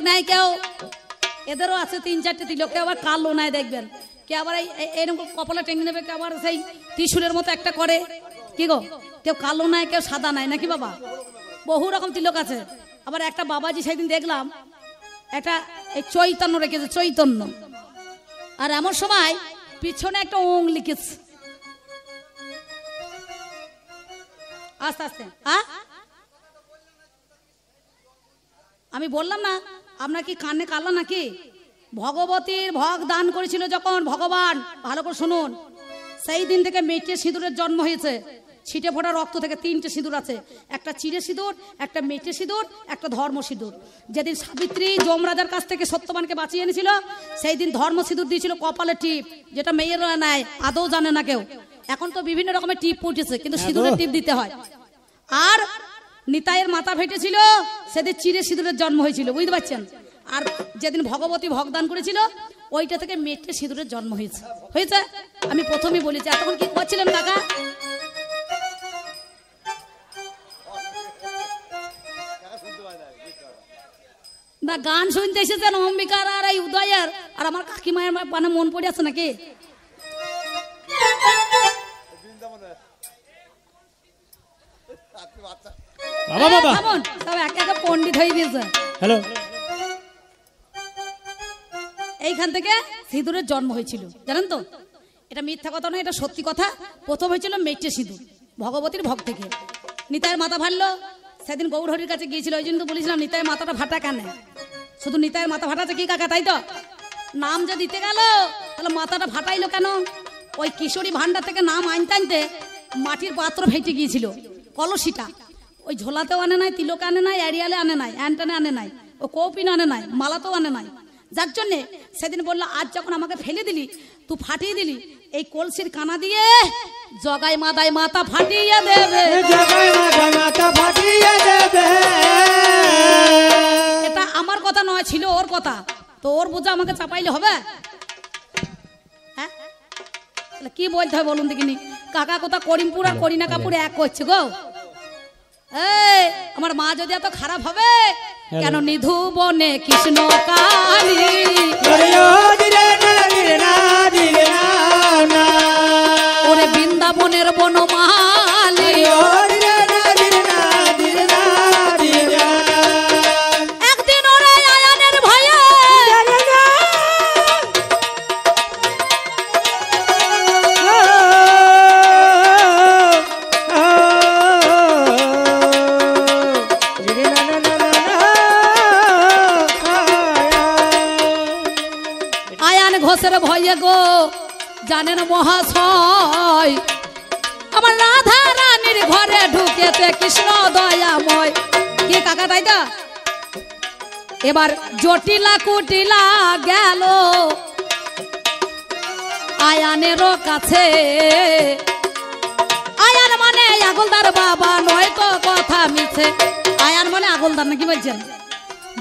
নাই কেউ, এদেরও আছে 3-4টে তিলক, কেউ আবার কালো নাই দেখবেন, কে আবার এইরকম কপালে টেনে নেবে, কে আবার সেই ত্রিশূলের মতো একটা করে, কি গো, কেউ কালো নাই কেউ সাদা নাই নাকি বাবা, বহু রকম তিলক আছে। আবার একটা বাবাজি সেদিন দেখলাম একটা এই চৈতন্য রেখেছে, চৈতন্য, আর এমন সময় পিছনে একটা ওং লিখেছে, আস্তে আস্তে। আমি বললাম না আপনার কি কানে কালো নাকি? ভগবতীর ভোগ দান করেছিল যখন ভগবান, ভালো করে শুনুন, সেই দিন থেকে মেটে সিঁদুরের জন্ম হয়েছে। ছিটে ফোটা রক্ত থেকে 3টে সিঁদুর আছে, একটা চিড়ে সিঁদুর, একটা মেটে সিঁদুর, একটা ধর্ম সিঁদুর। যেদিন সাবিত্রী যমরাজার কাছ থেকে সত্যবানকে বাঁচিয়ে এনেছিল, সেই দিন ধর্ম সিঁদুর দিয়েছিল কপালে টিপ, যেটা মেয়েরা নেয়, আদৌ জানে না কেউ। এখন তো বিভিন্ন রকমের টিপ উঠেছে, কিন্তু সিঁদুরের টিপ দিতে হয়। আর নিতাইয়ের মাথা ফেটেছিল, সেদিন চিড়ে সিঁদুরের জন্ম হয়েছিল, বুঝতে পারছেন। আর যেদিন ভগবতী ভোগদান করেছিল, ওইটা থেকে মেটে সিঁদুরের জন্ম হয়েছে। হয়েছে, আমি প্রথমেই বলেছি। এতক্ষণ কি করছিলেন কাকা? না গান শুনতে এসেছেন অম্বিকার আর এই উদয়ের, আর আমার কাকিমায়ের মানে মন পড়ে আছে নাকি? পন্ডিত হয়ে গিয়েছে। হ্যালো, এইখান থেকে সিঁদুরের জন্ম হয়েছিল, জানেন তো? এটা মিথ্যা কথা নয়, এটা সত্যি কথা। প্রথম হয়েছিল মেটে সিঁদুর, ভগবতীর ভোগ থেকে। নিতাইয়ের মাথা ভাঙলো, সেদিন গৌরহরির কাছে গিয়েছিল, ওই জন্য তো বলেছিলাম নিতাইয়ের মাথাটা ফাটা কেন? শুধু নিতাইয়ের মাথা ফাটাচ্ছে কি কাকা, তাই তো? নাম যে দিতে গেল, তাহলে মাথাটা ফাটাইলো কেন? ওই কিশোরী ভান্ডার থেকে নাম আনতে আনতে মাটির পাত্র ফেটে গিয়েছিল, কলসিটা। ওই ঝোলাতেও আনে নাই, তিলক আনে নাই, এরিয়ালে আনে নাই, অ্যান্টনে আনে নাই, ও কৌপিন আনে নাই, মালাতেও আনে নাই। যার জন্যে সেদিন বললো, আজ যখন আমাকে ফেলে দিলি, তুই ফাটিয়ে দিলি, এই কলসির কানা দিয়ে জগাই মাদাই মাথা ফাটিয়ে দেবে, জগাই মাদাই মাথা ফাটিয়ে দেবে। এটা আমার কথা নয়, ছিল ওর কথা। তো ওর বোঝা আমাকে চাপাইলে হবে? হ্যাঁ, কি বলতে হয় বলুন দেখিনি? কাকা কথা করিমপুর আর করিনা কাপুর এক করছে গো। এই আমার মা যদি এত খারাপ হবে কেন? নিধু বনে কৃষ্ণ কালী, ওরে বৃন্দাবনের বনমালী, একদিন ওরে আয়ানের ভয়ে ঘোষের ভয়ে গো, জানেন মহাশয়, আমার রাধা রানীর ঘরে ঢুকেছে কৃষ্ণ দয়াময়। কি কাকা, তাই তো? এবার জটিলা কুটিলা গেল আয়ানেরও কাছে। আয়ান মানে আগলদার বাবা, নয় তো কথা মিছে। আয়ান মানে আগলদার, নাকি বলছেন?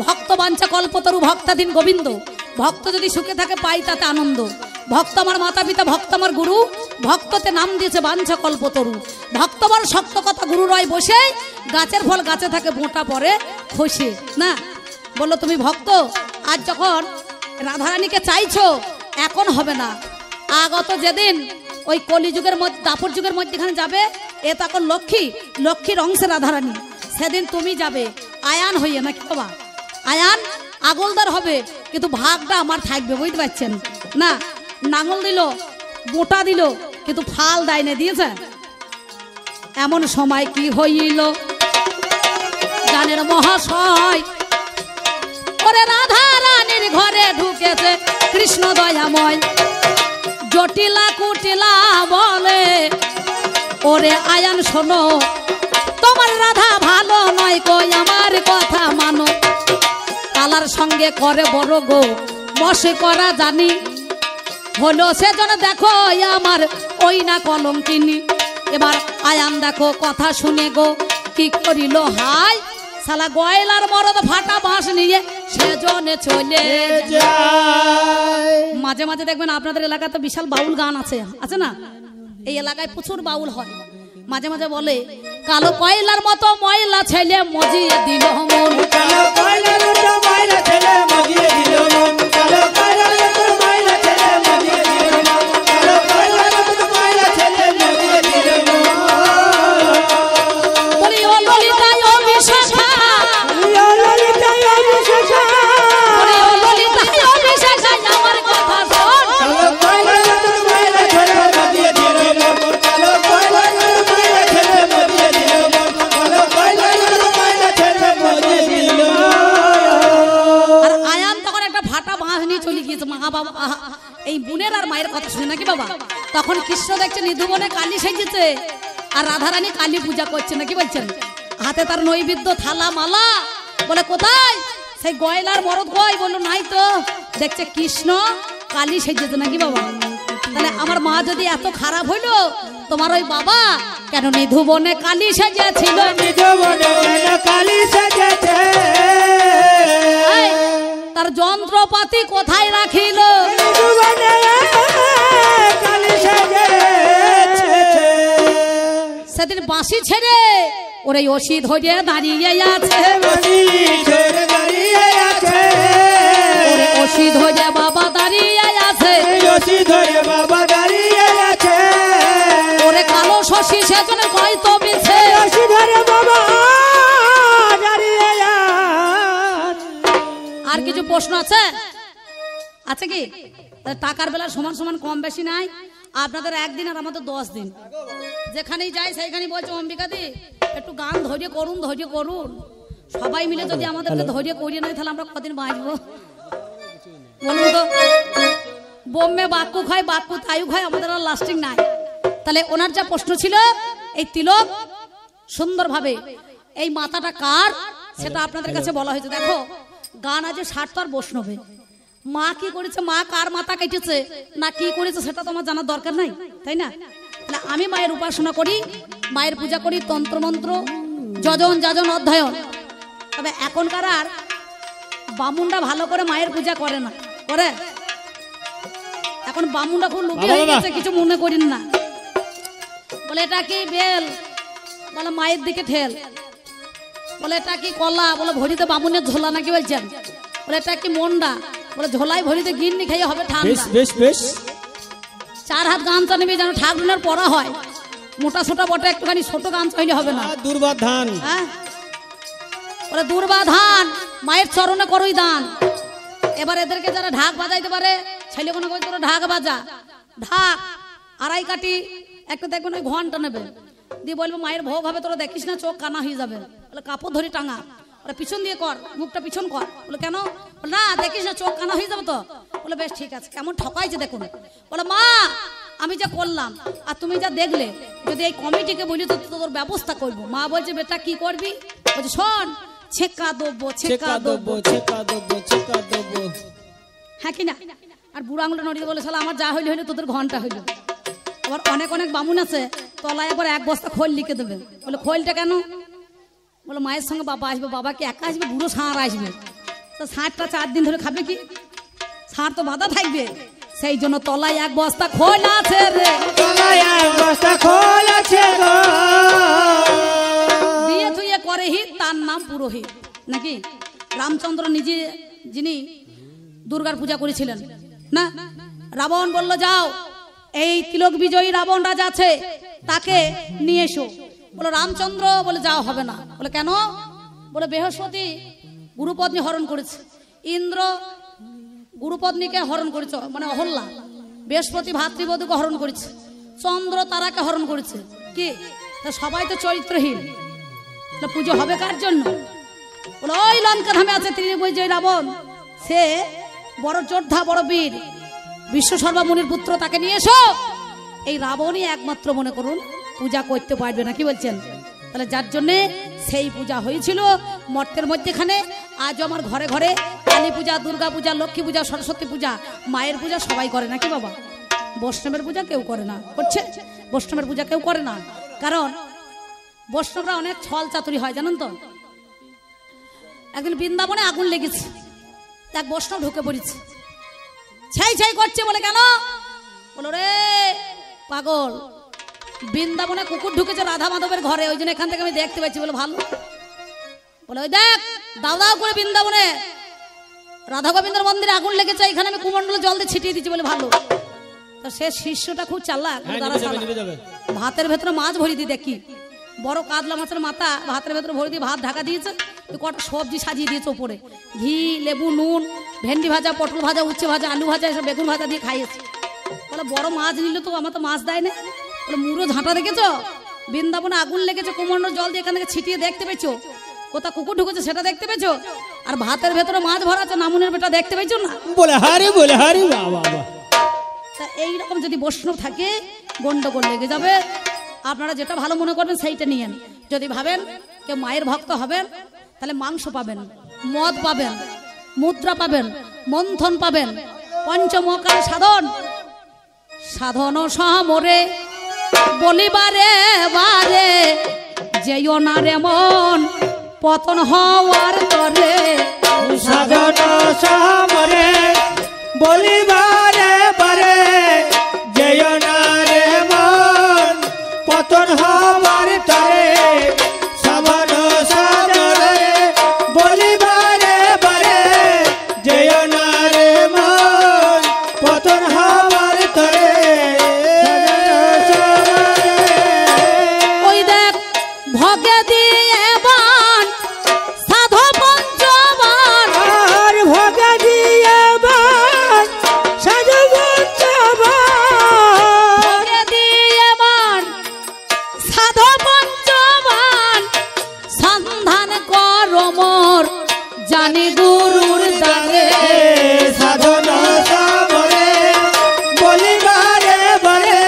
ভক্ত বাঞ্ছা কল্পতরু ভক্তাধীন গোবিন্দ। ভক্ত যদি সুখে থাকে পাই তাতে আনন্দ। ভক্ত আমার মাতা পিতা, ভক্ত আমার গুরু, ভক্ততে নাম দিয়েছে বাঞ্ছা কল্পতরু। ভক্ত বল শক্ত কথা, গুরু রয় বসে, গাছের ফল গাছে থাকে, বোঁটা পরে খসে না। বললো তুমি ভক্ত, আজ যখন রাধারানীকে চাইছো, এখন হবে না, আগত যেদিন ওই কলিযুগের মধ্যে, দাপর যুগের মধ্যেখানে যাবে, এ তখন লক্ষ্মী, লক্ষ্মীর অংশে রাধারানী, সেদিন তুমি যাবে আয়ান হইয়ে, নাকি বাবা? আয়ান আগলদার হবে, কিন্তু ভাগটা আমার থাকবে, বুঝতে পারছেন না? নাঙল দিল, বোটা দিল, কিন্তু ফাল দেয় না, দিয়েছে। এমন সময় কি হইল জানেন মহাশয়, ওরে রাধা রানীর ঘরে ঢুকেছে কৃষ্ণ দয়াময়। জটিলা কুটিলা বলে, ওরে আয়ান শোনো, তোমার রাধা ভালো নয়, কই আমার কথা মানো। কালার সঙ্গে করে বড় গো, বসে করা জানি, হলো সেজন্য দেখো আমার ওই না কলঙ্কিনী। এবার আয়ান দেখো কথা শুনে গো কি করিল হাই, শালা গয়লার মরদ ফাটা বাঁশ নিয়ে সেজনে চলে যায়। মাঝে মাঝে দেখবেন আপনাদের এলাকায় তো বিশাল বাউল গান আছে না? এই এলাকায় প্রচুর বাউল হয়। মাঝে মাঝে বলে, কালো কয়লার মতো ময়লা ছেলে মজিয়ে দিল মন, কালো কয়লার মতো ময়লা ছেলে গিয়েছে মা বাবা এই বোনের আর মায়ের কথা শুনে নাকি বাবা। তখন কৃষ্ণ দেখছে নিধুবনে কালী সেজেছে আর রাধারানী কালী পূজা করছে নাকি বলছেন। হাতে তার নৈবেদ্য থালা মালা, বলে কোথায় সেই গয়লার মরদ কই, বললো নাই তো। দেখছে কৃষ্ণ কালী সেজেছে নাকি বাবা। তাহলে আমার মা যদি এত খারাপ হইলো, তোমার ওই বাবা কেন নিধুবনে কালী সেজেছিল, তার যন্ত্রপাতি কোথায় রাখিল, সেদিন বাঁশি ছেড়ে ওরে ওষি ধরে দাঁড়িয়ে আছে, ওরে ওষি ধরে বাবা দাঁড়িয়ে আছে, ওরে কালো শশী সেজনে হয়তো মিছে, আর কিছু প্রশ্ন আছে আছে কি? টাকার বেলা সমান সমান কম বেশি নাই, আপনাদের একদিন আর আমাদের 10 দিন। যেখানেই যাই সেইখানেই বলছে অম্বিকা দি একটু গান ধৈর্য করুন, ধৈর্য করুন। সবাই মিলে যদি আমাদেরকে ধৈর্য করিয়ে নেয় তাহলে আমরা কদিন বাঁচবো বলুন তো। বোম্বে বাক্যু খায়, বাক্যু তায়ু খায়, আমাদের আর লাস্টিং নাই। তাহলে ওনার যা প্রশ্ন ছিল, এই তিলক সুন্দরভাবে এই মাথাটা কার সেটা আপনাদের কাছে বলা হয়েছে। দেখো গান আছে 60 আর বৈষ্ণবে, মা কি করেছে, মা কার মাথা কেটেছে না কি করেছে সেটা তোমার জানার দরকার নাই, তাই না? আমি মায়ের উপাসনা করি, মায়ের পূজা করি, তন্ত্রমন্ত্র যজন যাজন অধ্যয়ন। তবে এখনকার আর বামুনরা ভালো করে মায়ের পূজা করে না, করে এখন বামুনরা খুব লোভী হয়ে গেছে, কিছু মনে করিন না। বলে এটা কি বেল, বলে মায়ের দিকে ঠেল, বলে এটা কি কলা, বলে ভরিতে বামুনের ঝোলা নাকি বলছেন, বলে এটা কি মন্ডা, বলে ঝোলাই ভরিতে গিন্নি খেয়ে হবে ঠান্ডা। বেশ বেশ 4 হাত গামছা নেবে যেন ঠাকুরের পড়া হয়, মোটা ছোটা বটে একটুখানি ছোট গামছা হইলে হবে না। দুর্বা ধান, হ্যাঁ বলে দুর্বা ধান মায়ের চরণে করই দান। এবার এদেরকে যারা ঢাক বাজাইতে পারে, ছেলে কোনো কই তোরা ঢাক বাজা, ঢাক আড়াই কাটি একটা দেখবেন ওই ঘন্টা নেবে, দিয়ে বলবো মায়ের ভোগ হবে, তোরা দেখিস না চোখ কানা হয়ে যাবে। বলে কাপড় ধরে টাঙা, বলে পিছন দিয়ে কর, মুখটা পিছন কর। বলে কেন? বলে না দেখিস না চোখ কানা হয়ে যাবে তো। বলে বেশ ঠিক আছে, কেমন ঠকাইছে দেখুন। বলে মা আমি যা করলাম আর তুমি যা দেখলে, যদি এই কমিটিকে বলি তো তোর ব্যবস্থা করবো। মা বলছে বেটা কি করবি? বলছে শোন, ছেকা দেবো, ছেকা দেবো, ছেকা দেবো, ছেকা দেবো, হ্যাঁ কি না? আর বুড়ো আঙুলটা নড়িয়ে বলে শালা আমার যা হইলে হইলে তোদের ঘন্টা হইলো। আবার অনেক অনেক বামুন আছে তলায় একবার 1 বস্তা খোল লিখে দেবে। বলে খোলটা কেন? বলে মায়ের সঙ্গে বাবা আসবে, বাবা কি একা আসবে, বুড়ো ষাঁড় আসবে, তো ষাঁড়টা 4 দিন ধরে খাবে কি? ষাঁড় তো বাধা থাকবে, সেই জন্য তলায় 1 বস্তা খোল আছে রে, তলায় 1 বস্তা খোল আছে গো, দিয়ে থুয়ে করে হিত, তার নাম পুরোহিত নাকি? রামচন্দ্র নিজে যিনি দুর্গার পূজা করেছিলেন না, রাবণ বলল যাও এই তিলক বিজয়ী রাবণ রাজা আছে তাকে নিয়ে এসো। বলে রামচন্দ্র বলে যাও হবে না। বলে কেন? বলে বৃহস্পতি গুরুপত্নী হরণ করেছে, ইন্দ্র গুরুপত্নীকে হরণ করেছে মানে অহল্যা, বৃহস্পতি ভাতৃবধূকে হরণ করেছে, চন্দ্র তারাকে হরণ করেছে। কি সবাই তো চরিত্রহীন, পুজো হবে কার জন্য? বলে ওই লঙ্কা ধামে আছে তিলক বিজয়ী রাবণ, সে বড় যোদ্ধা, বড় বীর, বিশ্ব সর্বমুনির পুত্র, তাকে নিয়ে এসো। এই রাবণই একমাত্র মনে করুন পূজা করতে পারবে না, কি বলছেন? তাহলে যার জন্যে সেই পূজা হয়েছিল মর্তের মধ্যেখানে। আজ আমার ঘরে ঘরে কালী পূজা, দুর্গা পূজা, লক্ষ্মী পূজা, সরস্বতী পূজা, মায়ের পূজা সবাই করে নাকি বাবা? বৈষ্ণবের পূজা কেউ করে না, করছে? বৈষ্ণবের পূজা কেউ করে না, কারণ বৈষ্ণবরা অনেক ছল চাতুরি হয় জানেন তো। একদিন বৃন্দাবনে আগুন লেগেছে, এক বৈষ্ণব ঢুকে পড়েছে, ছাই ছাই করছে। বলে কেন? বলো রে পাগল, বৃন্দাবনে কুকুর ঢুকেছে রাধা মাধবের ঘরে, ওই জন্য এখান থেকে আমি দেখতে পাচ্ছি। বলে ভালো। বলে ওই দেখ দাও দাও করে বৃন্দাবনে রাধা গোবিন্দের মন্দিরে আগুন লেগেছে, এখানে আমি কুমন্ডলে জল দিয়ে ছিটিয়ে দিচ্ছি। বলে ভালো। তো সে শিষ্যটা খুব চালাক, ভাতের ভেতরে মাছ ভরি দিয়ে দেখি, বড় কাতলা মাছের মাথা ভাতের ভেতরে ভরে দিয়ে ভাত ঢাকা দিয়েছে, কটা সবজি সাজিয়ে দিয়েছে উপরে, ঘি, লেবু, নুন, ভেন্ডি ভাজা, পটল ভাজা, উচ্ছে ভাজা, আলু ভাজা, এসব বেগুন ভাজা দিয়ে খাইয়েছে। বলে বড় মাছ নিল তো, আমার তো মাছ দেয় না। বলে মুড়ো ঝাঁটা দেখেছো? বৃন্দাবনে আগুন লেগেছে, কুমন্ডল জল দিয়ে এখান থেকে ছিটিয়ে দেখতে পেয়েছো? কোথা কুকুর ঢুকেছে সেটা দেখতে পেয়েছো? আর আর ভাতের ভেতরে মাছ ভরা আছে, নামুনের বেটা দেখতে পাইছো না? বলে হারি বাহ বাহ বাহ। তা এইরকম যদি বৈষ্ণব থাকে গন্ডগোল লেগে যাবে। আপনারা যেটা ভালো মনে করবেন সেইটা নিয়েন। যদি ভাবেন কেউ মায়ের ভক্ত হবেন তাহলে মাংস পাবেন, মদ পাবেন, মুদ্রা পাবেন, মন্থন পাবেন, পঞ্চমকাল সাধন সাধন সমরে বলিবারে বারে যেও না রে মন পতন হওয়ার তরে। সাধন সমরে বলিবারে বারে যেও না রে মন পতন হবার তরে। সাধন সমরে বলিবারে বারে যেও না রে মন পতন হবার তরে। ওই দেখ ভগে দিয়ে বান সাধু পঞ্চবান, আর ভগে দিয়ে বান সাধু পঞ্চবান, ভগে দিয়ে বান সাধু পঞ্চবান, সন্ধান কর মোর জানি গুরুর দ্বারে। সাধন সমরে বলিবারে বারে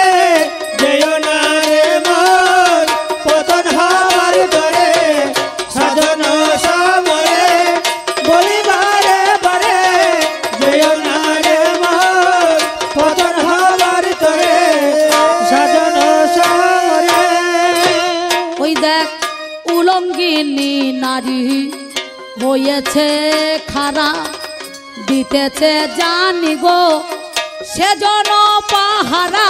যেও না রে মন পতন হবার তরে। সাধন সমরে বলিবারে বারে যেও না রে মন পতন হবার তরে। সাধন সমরে ওই দেখ উলঙ্গিনী নারী হয়েছে খারা, দিতেছে জানি গো সেজন পাহারা।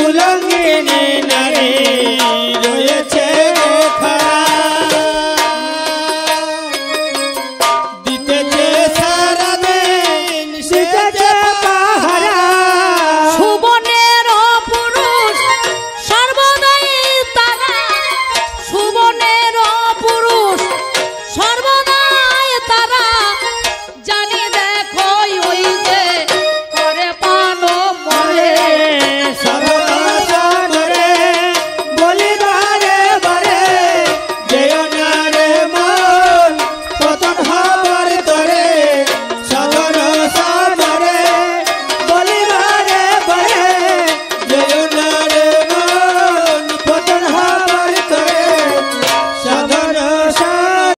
উলঙ্গিনী নারী রয়েছে খাড়া